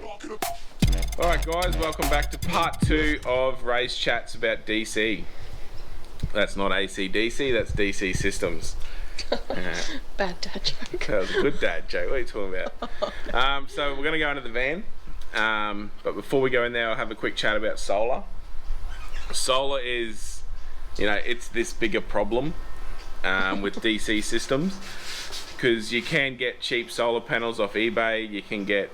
Alright guys, welcome back to part 2 of Ray's chats about DC. That's not AC/DC, that's DC systems. Bad dad joke. That was a good dad joke, what are you talking about? So we're going to go into the van, but before we go in there I'll have a quick chat about solar. Solar is, it's this bigger problem with DC systems, because you can get cheap solar panels off eBay, you can get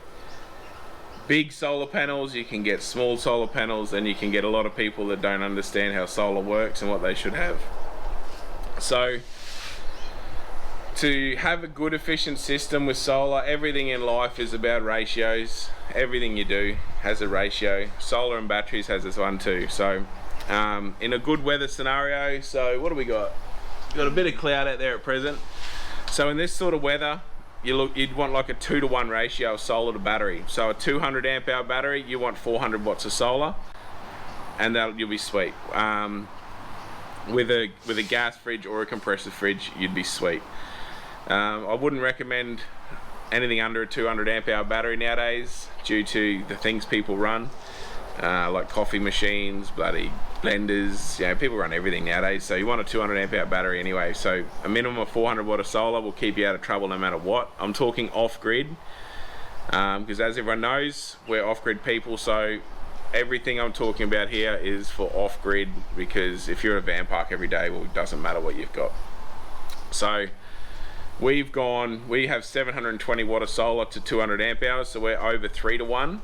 big solar panels, you can get small solar panels, and you can get a lot of people that don't understand how solar works and what they should have. So to have a good efficient system with solar, everything in life is about ratios. Everything you do has a ratio. Solar and batteries has this one too. So in a good weather scenario, so what do we got? We've got a bit of cloud out there at present. So in this sort of weather, you'd want like a 2-to-1 ratio of solar to battery. So a 200 amp hour battery, you want 400 watts of solar, and you'll be sweet. With a gas fridge or a compressor fridge, you'd be sweet. I wouldn't recommend anything under a 200 amp hour battery nowadays due to the things people run, like coffee machines, bloody blenders. People run everything nowadays, so you want a 200 amp hour battery anyway. So a minimum of 400 watt of solar will keep you out of trouble no matter what. I'm talking off grid, because as everyone knows, we're off grid people, so everything I'm talking about here is for off grid, because if you're at a van park every day, well, it doesn't matter what you've got. So we have 720 watt of solar to 200 amp hours, so we're over 3-to-1,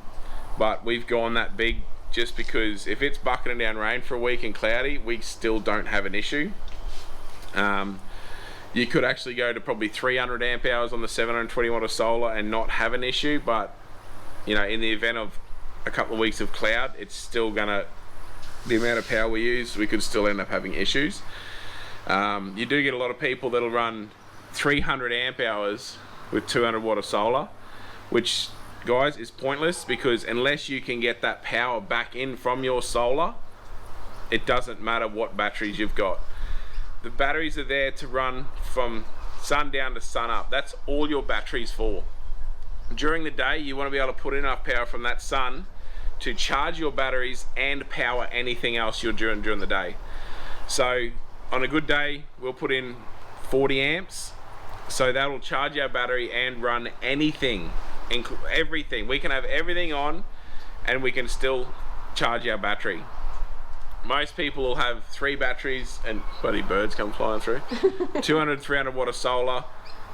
but we've gone that big just because if it's bucketing down rain for a week and cloudy, we still don't have an issue. You could actually go to probably 300 amp hours on the 720 watt of solar and not have an issue, but in the event of a couple of weeks of cloud, it's still the amount of power we use, we could still end up having issues. You do get a lot of people that'll run 300 amp hours with 200 watt of solar, which, guys, is pointless, because unless you can get that power back in from your solar, it doesn't matter what batteries you've got. The batteries are there to run from sundown to sun up. That's all your batteries for. During the day, you want to be able to put enough power from that sun to charge your batteries and power anything else you're doing during the day. So on a good day, we'll put in 40 amps, so that'll charge our battery and run anything, everything. We can have everything on and we can still charge our battery. Most people will have 3 batteries, and bloody birds come flying through, 200, 300 watt of solar,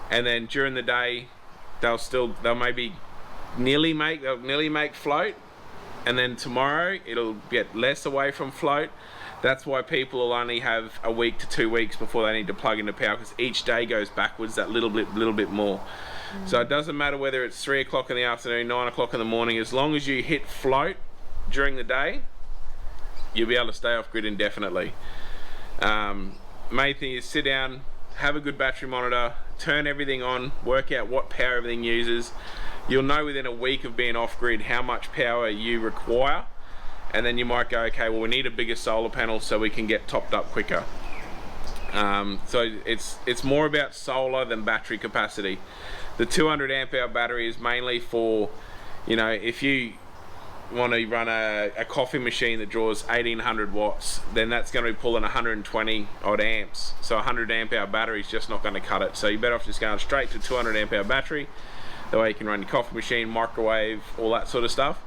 and then during the day they'll maybe nearly make float, and then tomorrow it'll get less away from float. That's why people will only have a week to 2 weeks before they need to plug into power, because each day goes backwards that little bit more. So it doesn't matter whether it's 3 o'clock in the afternoon, 9 o'clock in the morning, as long as you hit float during the day, you'll be able to stay off grid indefinitely. Main thing is sit down, have a good battery monitor, turn everything on, work out what power everything uses. You'll know within a week of being off grid how much power you require, and then you might go, okay, well, we need a bigger solar panel so we can get topped up quicker. So it's more about solar than battery capacity. The 200 amp hour battery is mainly for, if you want to run a coffee machine that draws 1800 watts, then that's going to be pulling 120 odd amps. So a 100 amp hour battery is just not going to cut it. So you're better off just going straight to 200 amp hour battery. That way you can run your coffee machine, microwave, all that sort of stuff.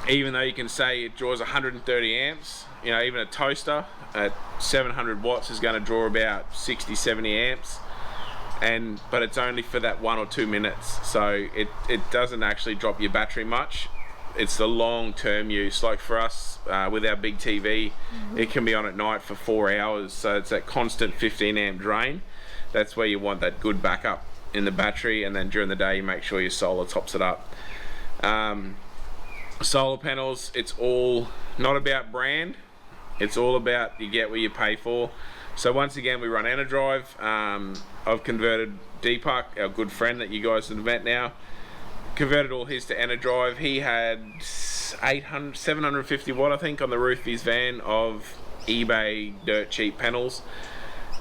Even though you can say it draws 130 amps, even a toaster at 700 watts is going to draw about 60, 70 amps. But it's only for that 1 or 2 minutes, so it doesn't actually drop your battery much. It's the long-term use. Like for us, with our big TV, it can be on at night for 4 hours, so it's that constant 15 amp drain. That's where you want that good backup in the battery, and then during the day you make sure your solar tops it up. Solar panels, it's all not about brand, it's all about you get what you pay for. So once again, we run Enerdrive. I've converted Deepak, our good friend that you guys have met now, converted all his to Enerdrive. He had 750 watt, I think, on the roof of his van of eBay dirt cheap panels.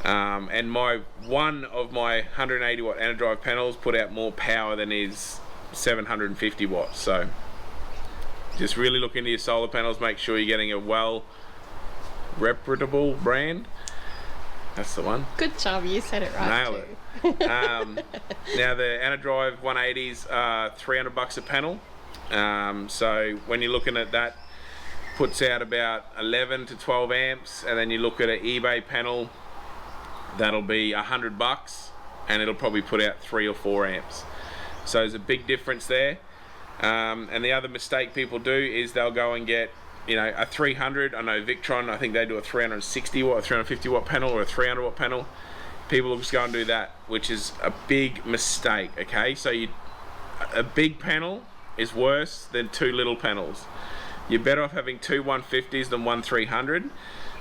And one of my 180 watt Enerdrive panels put out more power than his 750 watts. So just really look into your solar panels, make sure you're getting a well reputable brand. That's the one. Good job, you said it right. Nailed it. Now the Anadrive 180s are $300 a panel. So when you're looking at that, puts out about 11 to 12 amps, and then you look at an eBay panel, that'll be $100, and it'll probably put out 3 or 4 amps. So there's a big difference there. And the other mistake people do is they'll go and get, you know, a 300. I know Victron, I think they do a 360 watt, a 350 watt panel, or a 300 watt panel. People will just go and do that, which is a big mistake. Okay, so a big panel is worse than 2 little panels. You're better off having 2 150s than 1 300,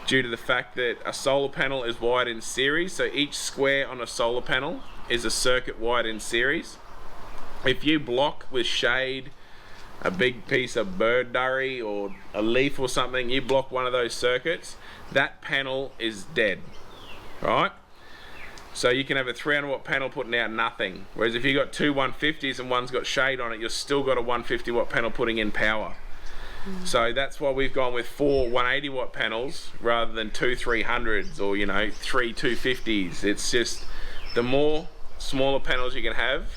due to the fact that a solar panel is wired in series. So each square on a solar panel is a circuit wired in series. If you block with shade, a big piece of birdurry or a leaf or something, you block one of those circuits, that panel is dead, right? So you can have a 300 watt panel putting out nothing, whereas if you got 2 150s and one's got shade on it, you've still got a 150 watt panel putting in power. So that's why we've gone with 4 180 watt panels rather than 2 300s, or, you know, 3 250s. It's just, the more smaller panels you can have,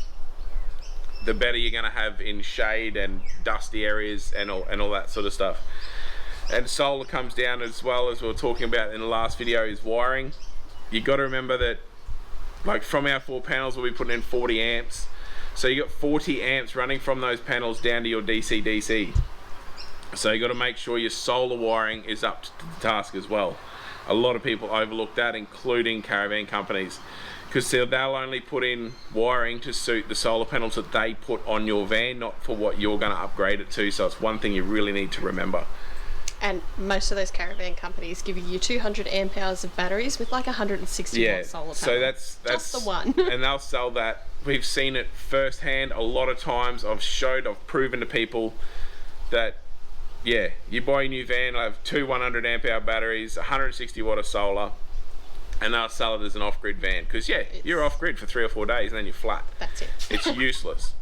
the better you're going to have in shade and dusty areas and all that sort of stuff. And solar comes down, as well as we were talking about in the last video, is wiring. You got to remember that, like, from our 4 panels we'll be putting in 40 amps, so you got 40 amps running from those panels down to your DC. So you got to make sure your solar wiring is up to the task as well. A lot of people overlook that, including caravan companies, because they'll only put in wiring to suit the solar panels that they put on your van, not for what you're going to upgrade it to. So it's one thing you really need to remember. And most of those caravan companies give you 200 amp hours of batteries with like 160 watt solar panel. So that's just the one. And they'll sell that. We've seen it firsthand a lot of times. I've proven to people that, yeah, you buy a new van, I have 2 100 amp hour batteries, 160 watt of solar, and they'll sell it as an off-grid van, because you're off-grid for 3 or 4 days and then you're flat. That's it. It's useless.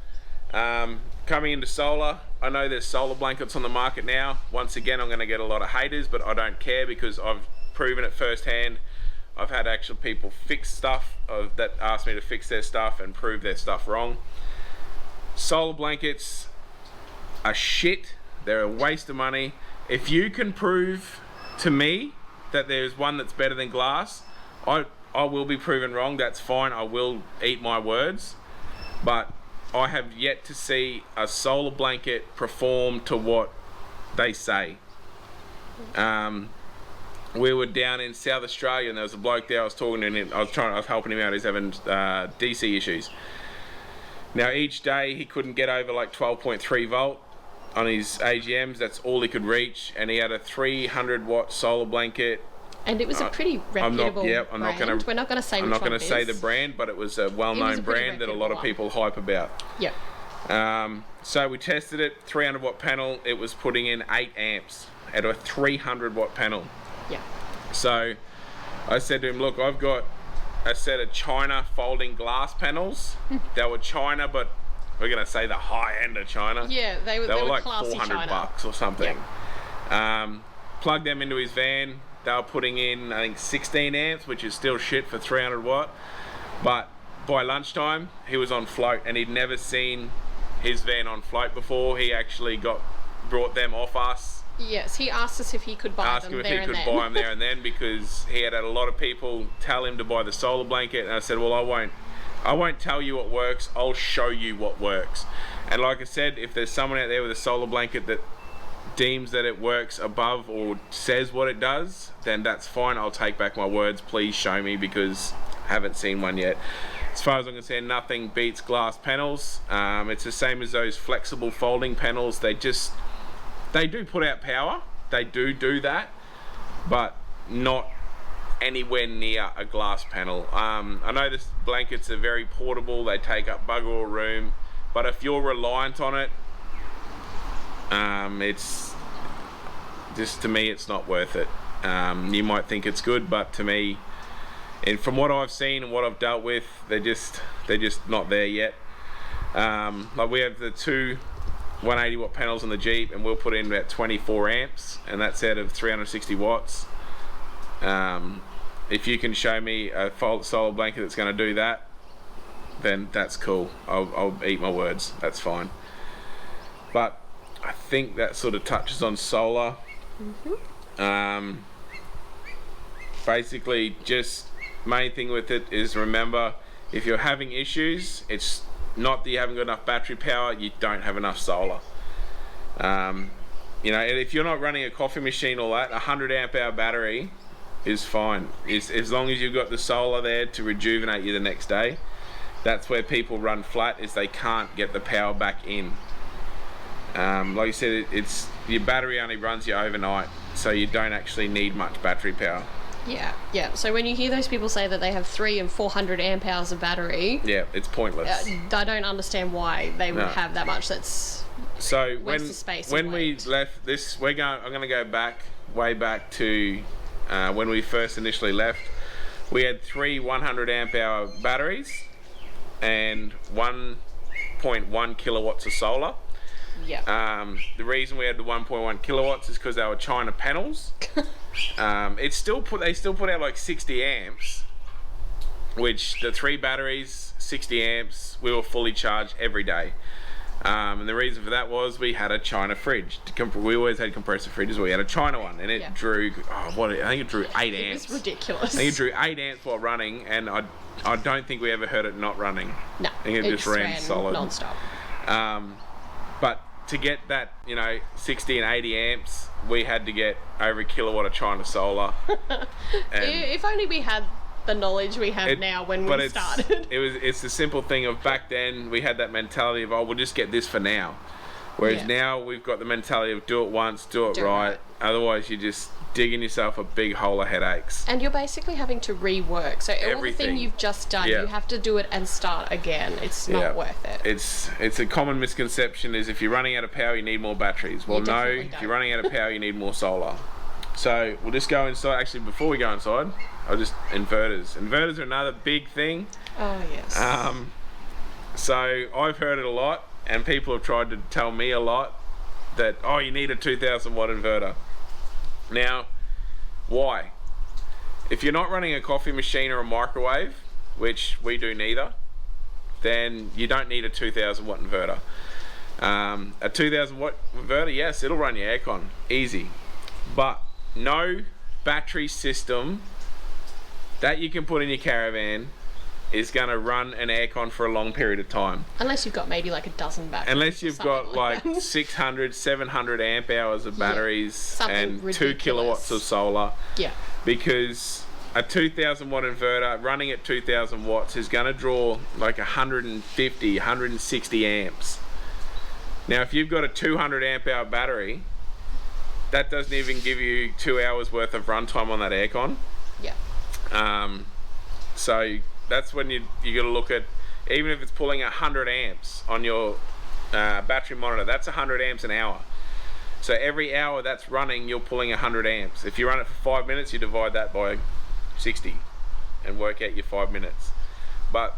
Coming into solar, I know there's solar blankets on the market now. Once again, I'm going to get a lot of haters, but I don't care, because I've proven it firsthand. I've had actual people fix stuff that asked me to fix their stuff and prove their stuff wrong. Solar blankets are shit. They're a waste of money. If you can prove to me that there's one that's better than glass, I will be proven wrong. That's fine. I will eat my words. But I have yet to see a solar blanket perform to what they say. We were down in South Australia, and there was a bloke there. I was talking to him. I was helping him out. He's having DC issues. Now each day he couldn't get over like 12.3 volt on his AGMs. That's all he could reach, and he had a 300 watt solar blanket. And it was a pretty reputable brand. We're not going to say which one it is. I'm not going to say the brand, but it was a well-known brand that a lot of people hype about. Yep. So we tested it, 300 watt panel. It was putting in 8 amps at a 300 watt panel. Yeah. So I said to him, look, I've got a set of China folding glass panels. They were China, but we're going to say the high end of China. Yeah, they were like $400 or something. Yep. Plugged them into his van. They were putting in, I think, 16 amps, which is still shit for 300 watt. But by lunchtime, he was on float, and he'd never seen his van on float before. He actually brought them off us. Yes, he asked us if he could buy them there and then. Asked him if he could buy them there and then, because he had a lot of people tell him to buy the solar blanket. And I said, well, I won't tell you what works. I'll show you what works. And like I said, if there's someone out there with a solar blanket that deems that it works above or says what it does, then that's fine. I'll take back my words. Please show me, because I haven't seen one yet. As far as I'm concerned, nothing beats glass panels. It's the same as those flexible folding panels. They do put out power. They do that, but not anywhere near a glass panel. I know this blankets are very portable. They take up bugger all room, but if you're reliant on it, it's just, to me, it's not worth it. You might think it's good, but to me, and from what I've seen and what I've dealt with, they're just not there yet. Like we have the two 180 watt panels on the Jeep, and we'll put in about 24 amps, and that's out of 360 watts. If you can show me a solar blanket that's going to do that, then that's cool. I'll eat my words. That's fine. But I think that sort of touches on solar. Basically, just main thing with it is, remember, if you're having issues, it's not that you haven't got enough battery power, you don't have enough solar. You know, and if you're not running a coffee machine or that, a 100 amp hour battery is fine. As long as you've got the solar there to rejuvenate you the next day. That's where people run flat, is they can't get the power back in. Like you said, it's your battery only runs you overnight, so you don't actually need much battery power. Yeah. So when you hear those people say that they have 300 and 400 amp hours of battery, yeah, it's pointless. I don't understand why they would have that much. That's so waste of space. When we left this, I'm going to go way back to when we first initially left. We had 3 100 amp hour batteries and 1.1 kilowatts of solar. Yeah. The reason we had the 1.1 kilowatts is because they were China panels. They still put out like 60 amps, which the 3 batteries, 60 amps, we were fully charged every day. And the reason for that was we had a China fridge. We always had compressor fridges. We had a China one, and it drew I think it drew 8 amps. It's ridiculous. I think it drew 8 amps while running, and I don't think we ever heard it not running. No, I think it just ran solid non-stop. But to get that, 60 and 80 amps, we had to get over a kilowatt of China solar. If only we had the knowledge we have now when we started. It's the simple thing of back then we had that mentality of, we'll just get this for now. Whereas now we've got the mentality of do it once, do it right. Otherwise you're just digging yourself a big hole of headaches. And you're basically having to rework. So everything you've just done, you have to do it and start again. It's not worth it. It's a common misconception is if you're running out of power, you need more batteries. Well, no, if you're running out of power, you need more solar. So we'll just go inside. Actually, before we go inside, inverters. Inverters are another big thing. Oh, yes. So I've heard it a lot, and people have tried to tell me a lot that, you need a 2,000 watt inverter. Now, why? If you're not running a coffee machine or a microwave, which we do neither, then you don't need a 2,000 watt inverter. A 2,000 watt inverter, yes, it'll run your aircon, easy. But no battery system that you can put in your caravan is going to run an aircon for a long period of time. Unless you've got maybe like a dozen batteries. Unless you've got like 600, 700 amp hours of batteries and ridiculous. 2 kilowatts of solar. Yeah. Because a 2,000 watt inverter running at 2,000 watts is going to draw like 150, 160 amps. Now, if you've got a 200 amp hour battery, that doesn't even give you 2 hours worth of runtime on that aircon. Yeah. So that's when you got to look at, even if it's pulling 100 amps on your battery monitor, that's 100 amps an hour. So every hour that's running, you're pulling 100 amps. If you run it for 5 minutes, you divide that by 60 and work out your 5 minutes. But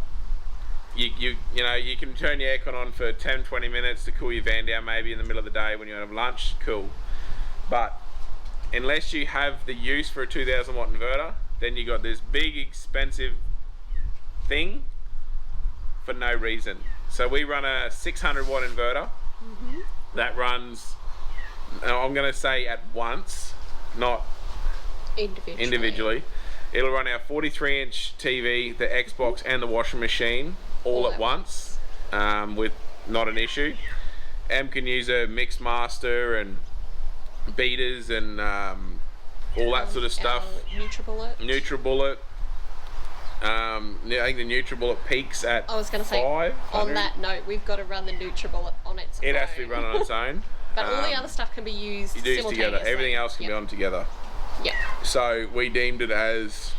you can turn your aircon on for 10-20 minutes to cool your van down, maybe in the middle of the day when you have lunch, cool. But unless you have the use for a 2,000 watt inverter, then you got this big expensive thing for no reason. So we run a 600 watt inverter that runs, I'm going to say at once, not individually. It'll run our 43-inch TV, the Xbox and the washing machine all at once with not an issue. Em can use a mix master and beaters and all that sort of stuff. NutriBullet. I think the NutriBullet peaks at 500. On that note, we've got to run the NutriBullet on its own. It has to be run on its own. But all the other stuff can be used simultaneously. Together. Everything else can be on together. Yeah. So we deemed it as,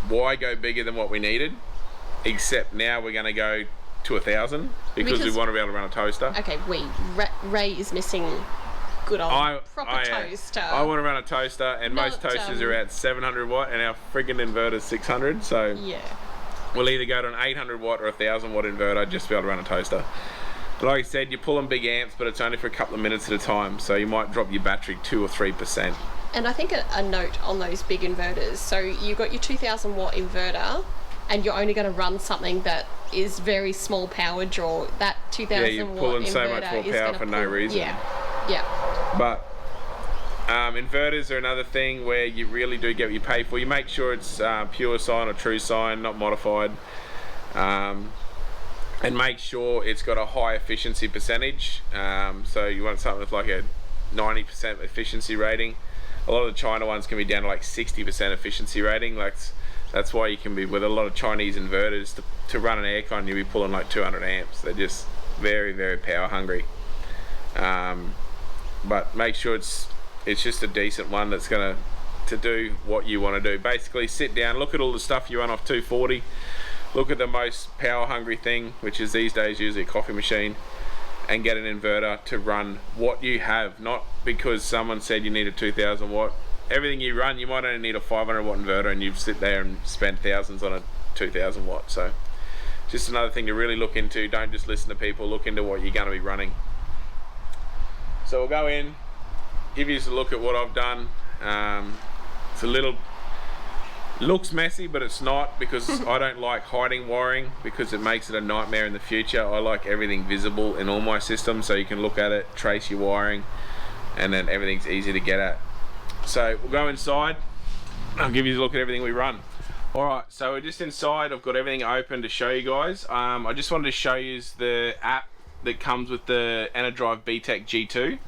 why go bigger than what we needed? Except now we're going to go to 1,000 because we want to be able to run a toaster. Okay, Ray is missing good old proper toaster. I want to run a toaster, and most toasters are at 700 watt, and our friggin' inverter's 600. So yeah, we'll either go to an 800 watt or 1,000 watt inverter just to be able to run a toaster. Like I said, you're pulling big amps, but it's only for a couple of minutes at a time, so you might drop your battery 2 or 3%. And I think a note on those big inverters, so you've got your 2000 watt inverter, and you're only going to run something that is very small power draw. That 2000 watt inverter, you're pulling so much more power for no reason. Yeah. But inverters are another thing where you really do get what you pay for. You make sure it's pure sine or true sine, not modified. And make sure it's got a high efficiency percentage. So you want something with like a 90% efficiency rating. A lot of the China ones can be down to like 60% efficiency rating. That's why you can be with a lot of Chinese inverters to run an aircon, you'll be pulling like 200 amps. They're just very, very power hungry. But make sure it's just a decent one that's gonna to do what you want to do. Basically, sit down, look at all the stuff you run off 240. Look at the most power hungry thing, which is these days usually a coffee machine, and get an inverter to run what you have, not because someone said you need a 2000 watt. Everything you run, you might only need a 500 watt inverter, and you sit there and spend thousands on a 2000 watt. So just another thing to really look into. Don't just listen to people, look into what you're going to be running. So we'll go in, give you a look at what I've done. It's a little, looks messy, but it's not, because I don't like hiding wiring, because it makes it a nightmare in the future. I like everything visible in all my systems, so you can look at it, trace your wiring, and then everything's easy to get at. So we'll go inside, I'll give you a look at everything we run. Alright, so we're just inside. I've got everything open to show you guys. I just wanted to show you the app that comes with the Enerdrive BTEC G2.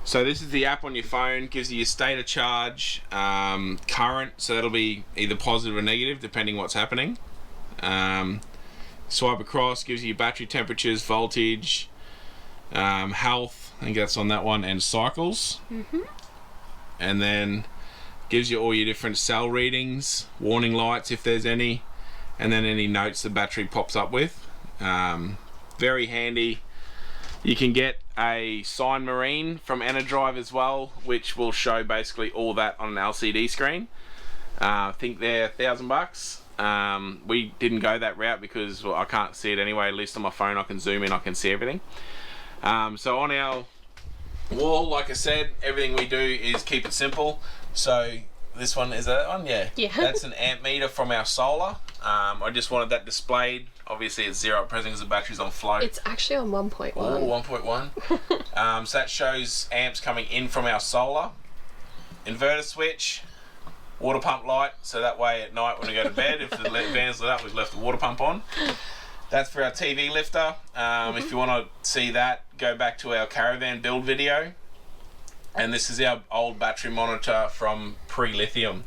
So this is the app on your phone, gives you your state of charge, current, so that'll be either positive or negative depending what's happening. Swipe across, gives you your battery temperatures, voltage, health, I think that's on that one, and cycles. And then gives you all your different cell readings, warning lights if there's any, and then any notes the battery pops up with. Very handy. You can get a Sine Marine from Enerdrive as well, which will show basically all that on an LCD screen. I think they're $1,000. We didn't go that route because, well, I can't see it anyway. At least on my phone I can zoom in, I can see everything. So on our wall, like I said, everything we do is keep it simple. So this one, is that one? Yeah. That's an amp meter from our solar. I just wanted that displayed. Obviously it's zero at present because the battery's on float. It's actually on 1.1. Oh, 1.1. So that shows amps coming in from our solar. Inverter switch, water pump light, so that way at night when we go to bed, if the van's lit up, we've left the water pump on. That's for our TV lifter. If you want to see that, go back to our caravan build video. And this is our old battery monitor from pre-Lithium.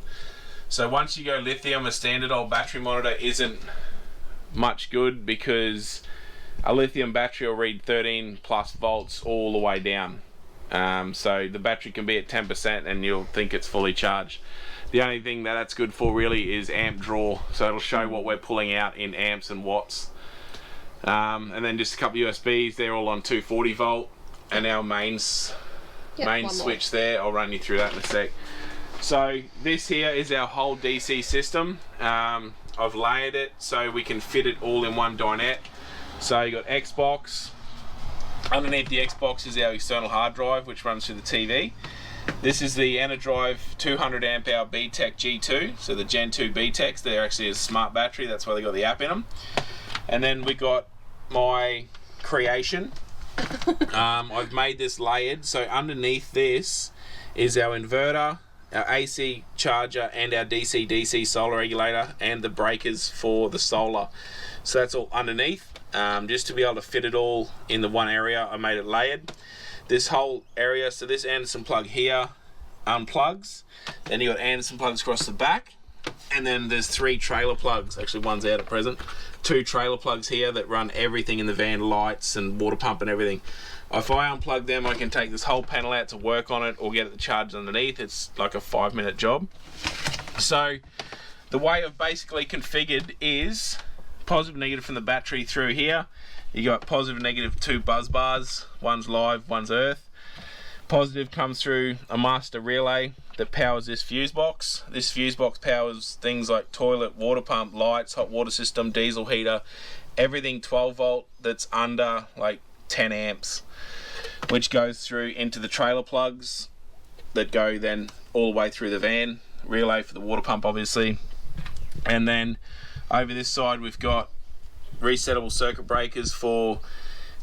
So once you go Lithium, a standard old battery monitor isn't much good, because a Lithium battery will read 13 plus volts all the way down. So the battery can be at 10% and you'll think it's fully charged. The only thing that's good for really is amp draw, so it'll show what we're pulling out in amps and watts. And then just a couple of USBs, they're all on 240 volt, and our main switch there, I'll run you through that in a sec. So this here is our whole DC system. I've layered it so we can fit it all in one dinette. So you got Xbox. Underneath the Xbox is our external hard drive, which runs through the TV. This is the Enerdrive 200 amp hour BTEC G2, so the Gen 2 BTECs. They're actually a smart battery, that's why they got the app in them. And then we got my creation. I've made this layered, so underneath this is our inverter, our AC charger, and our DC-DC solar regulator, and the breakers for the solar. So that's all underneath. Just to be able to fit it all in the one area, I made it layered. This whole area, so this Anderson plug here unplugs, then you got Anderson plugs across the back, and then there's 3 trailer plugs, actually one's out at present, 2 trailer plugs here that run everything in the van, lights and water pump and everything. If I unplug them, I can take this whole panel out to work on it or get it to charge underneath. It's like a 5-minute job. So the way I've basically configured is positive, negative from the battery through here. You got positive, negative 2 buzz bars. One's live, one's earth. Positive comes through a master relay that powers this fuse box. This fuse box powers things like toilet, water pump, lights, hot water system, diesel heater, everything 12 volt that's under like 10 amps, which goes through into the trailer plugs that go then all the way through the van. Relay for the water pump, obviously. And then over this side we've got resettable circuit breakers for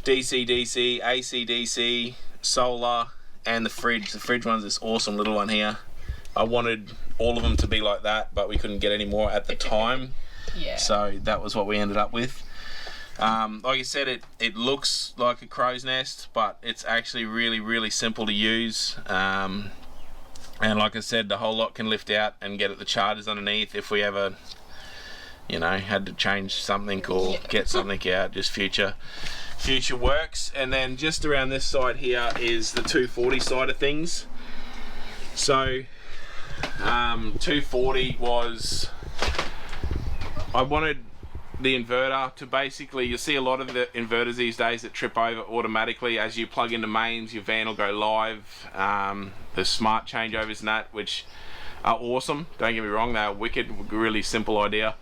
DC-DC, AC-DC, solar, and the fridge. The fridge one's this awesome little one here. I wanted all of them to be like that, but we couldn't get any more at the time. Yeah. So that was what we ended up with. Like I said, it looks like a crow's nest, but it's actually really, really simple to use. And like I said, the whole lot can lift out and get at the chargers underneath if we ever, you know, had to change something or get something out, just future works. And then just around this side here is the 240 side of things. So 240 was, I wanted the inverter to basically, you see a lot of the inverters these days that trip over automatically as you plug into mains. Your van will go live. The smart changeovers and that, which are awesome, don't get me wrong, they're wicked, really simple idea,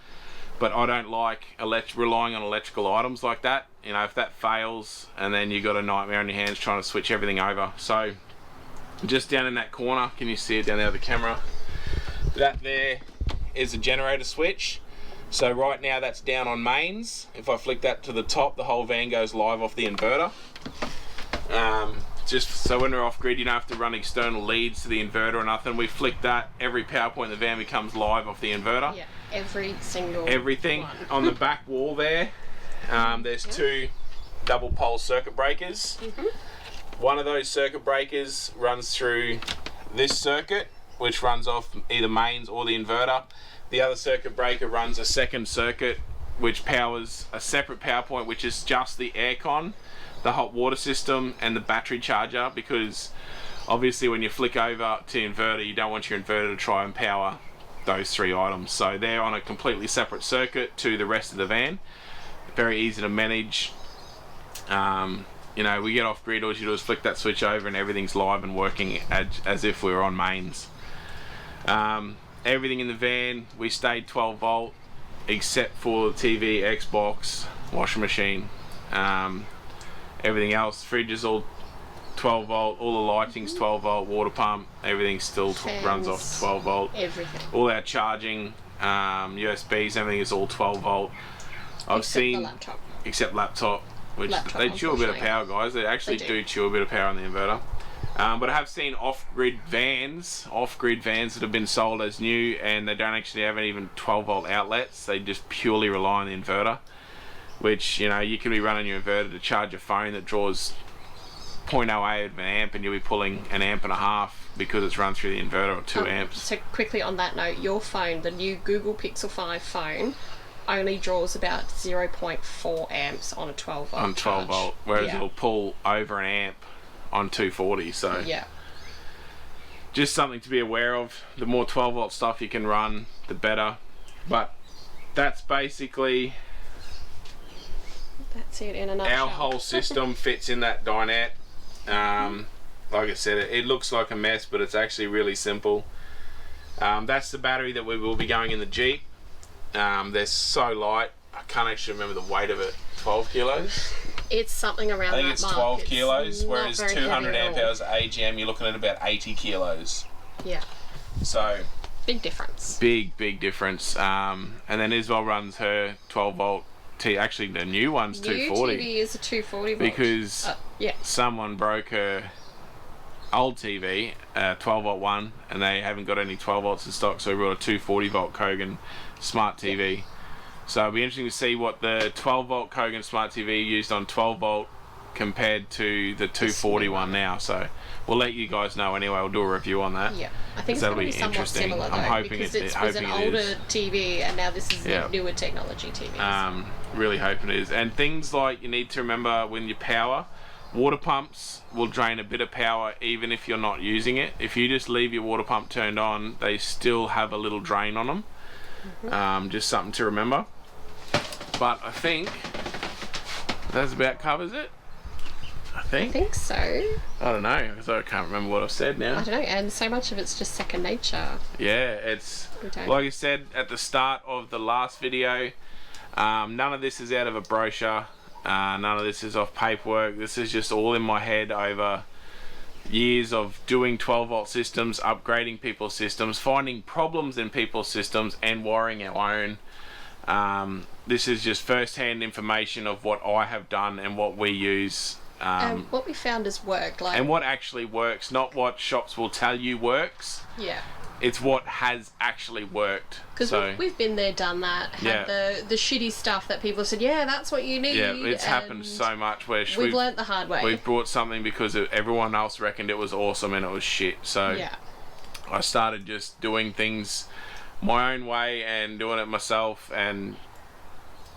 but I don't like relying on electrical items like that. You know, if that fails and then you got a nightmare on your hands trying to switch everything over. So just down in that corner, can you see it down there with the camera, that there is a generator switch. So right now that's down on mains. If I flick that to the top, the whole van goes live off the inverter. Just so when we're off grid, you don't have to run external leads to the inverter or nothing. We flick that, every power point in the van becomes live off the inverter. Yeah, every single everything one. On the back wall there, there's two double pole circuit breakers. One of those circuit breakers runs through this circuit, which runs off either mains or the inverter. The other circuit breaker runs a second circuit which powers a separate power point, which is just the aircon, the hot water system, and the battery charger, because obviously when you flick over to inverter, you don't want your inverter to try and power those three items. So they're on a completely separate circuit to the rest of the van. Very easy to manage. You know, we get off grid, all you do is flick that switch over and everything's live and working as if we were on mains. Everything in the van, we stayed 12 volt except for the TV, Xbox, washing machine. Everything else, fridge is all 12 volt, all the lighting's 12 volt, water pump, everything still runs off 12 volt. Everything. All our charging, USBs, everything is all 12 volt. Except laptop, which they chew a bit of power, guys. They actually do chew a bit of power on the inverter. But I have seen off-grid vans that have been sold as new, and they don't actually have even 12 volt outlets. They just purely rely on the inverter, which, you know, you can be running your inverter to charge a phone that draws 0.08 of an amp, and you'll be pulling an amp and a half because it's run through the inverter, or 2 amps. So quickly on that note, your phone, the new Google Pixel 5 phone, only draws about 0.4 amps on a 12 volt on 12 volt, whereas it'll pull over an amp on 240. So yeah, just something to be aware of. The more 12 volt stuff you can run, the better. But that's basically, that's it in a nutshell. Our whole system fits in that dinette. Like I said, it looks like a mess, but it's actually really simple. That's the battery that we will be going in the Jeep. They're so light, I can't actually remember the weight of it. 12 kilos? It's something around that. I think it's 12 kilos, whereas 200 amp hours AGM, you're looking at about 80 kilos. Yeah. So big difference. Big difference. And then Isabel runs her 12 volt actually the new one's 240. New TV is a 240 volt. Because someone broke her old TV, 12 volt one, and they haven't got any 12 volts in stock, so we brought a 240 volt Kogan smart TV. Yeah. So it'll be interesting to see what the 12 volt Kogan smart TV used on 12 volt compared to the 240 one now. So we'll let you guys know anyway. We'll do a review on that. Yeah, I think that'll be somewhat similar though, I'm hoping because it was an older TV and now this is a newer technology TV. Really hoping it is. And things like you need to remember when you power, water pumps will drain a bit of power even if you're not using it. If you just leave your water pump turned on, they still have a little drain on them. Just something to remember. But I think that about covers it. I think so. I don't know, because I can't remember what I've said now. I don't know, and so much of it's just second nature. Yeah, it's like I said at the start of the last video, none of this is out of a brochure. None of this is off paperwork. This is just all in my head over years of doing 12-volt systems, upgrading people's systems, finding problems in people's systems, and wiring our own. This is just first-hand information of what I have done and what we use. And what we found has worked. Like, and what actually works, not what shops will tell you works. Yeah. It's what has actually worked. Because we've been there, done that, had the shitty stuff that people said, yeah, that's what you need. Yeah, it's happened so much where we've learnt the hard way. We've brought something because everyone else reckoned it was awesome and it was shit. So yeah. I started just doing things my own way and doing it myself, and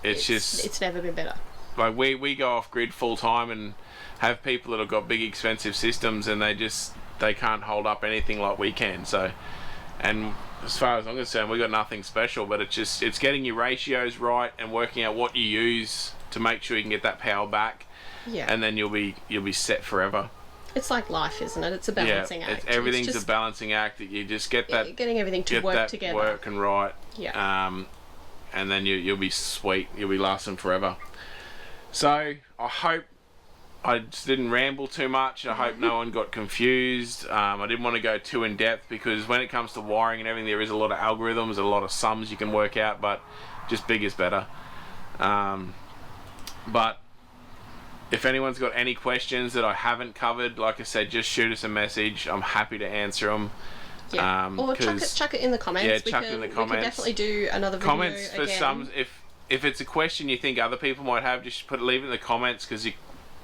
it's never been better. Like we go off grid full time and have people that have got big expensive systems, and they can't hold up anything like we can. So, and as far as I'm concerned, we got nothing special, but it's getting your ratios right and working out what you use to make sure you can get that power back. Yeah. And then you'll be set forever. It's like life, isn't it? It's a balancing act. Everything's a balancing act. That you just get that getting everything to work together, working right. Yeah. And then you'll be sweet. You'll be lasting forever. So I hope I just didn't ramble too much. I hope no one got confused. I didn't want to go too in depth because when it comes to wiring and everything, there is a lot of algorithms, a lot of sums you can work out, but just big is better. But if anyone's got any questions that I haven't covered, like I said, just shoot us a message. I'm happy to answer them. Yeah. Or chuck it in the comments. Yeah, chuck it in the comments. We can definitely do another video comments for again. some. If it's a question you think other people might have, just leave it in the comments, because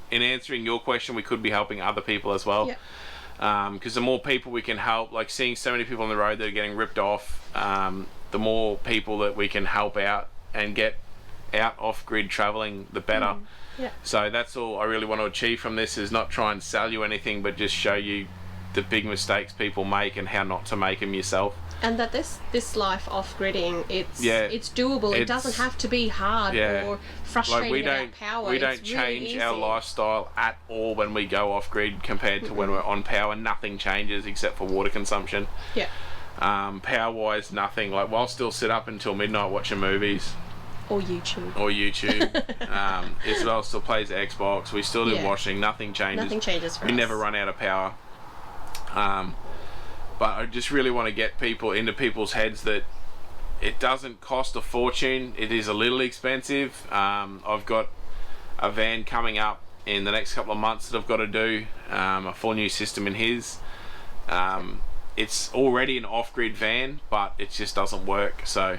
in answering your question, we could be helping other people as well. Yeah. Because the more people we can help, like seeing so many people on the road that are getting ripped off, the more people that we can help out and get out off-grid traveling, the better. Yeah. So that's all I really want to achieve from this, is not try and sell you anything, but just show you the big mistakes people make and how not to make them yourself. And that this life off-gridding, it's doable. It doesn't have to be hard or frustrating about power. We don't change our lifestyle at all when we go off-grid compared to when we're on power. Nothing changes except for water consumption. Yeah. Power-wise, nothing. Like, we'll still sit up until midnight watching movies. Or YouTube. Isabel still plays Xbox. We still do washing. Nothing changes. Nothing changes for us. We never run out of power. But I just really want to get people into people's heads that it doesn't cost a fortune. It is a little expensive. I've got a van coming up in the next couple of months that I've got to do, a full new system in his. It's already an off-grid van, but it just doesn't work. So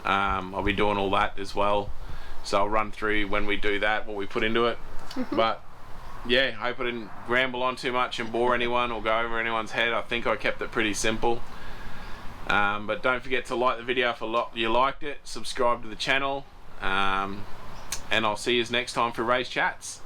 I'll be doing all that as well. So I'll run through when we do that what we put into it. But yeah, hope I didn't ramble on too much and bore anyone or go over anyone's head. I think I kept it pretty simple. But don't forget to like the video if you liked it, subscribe to the channel, and I'll see you next time for Ray's Chats.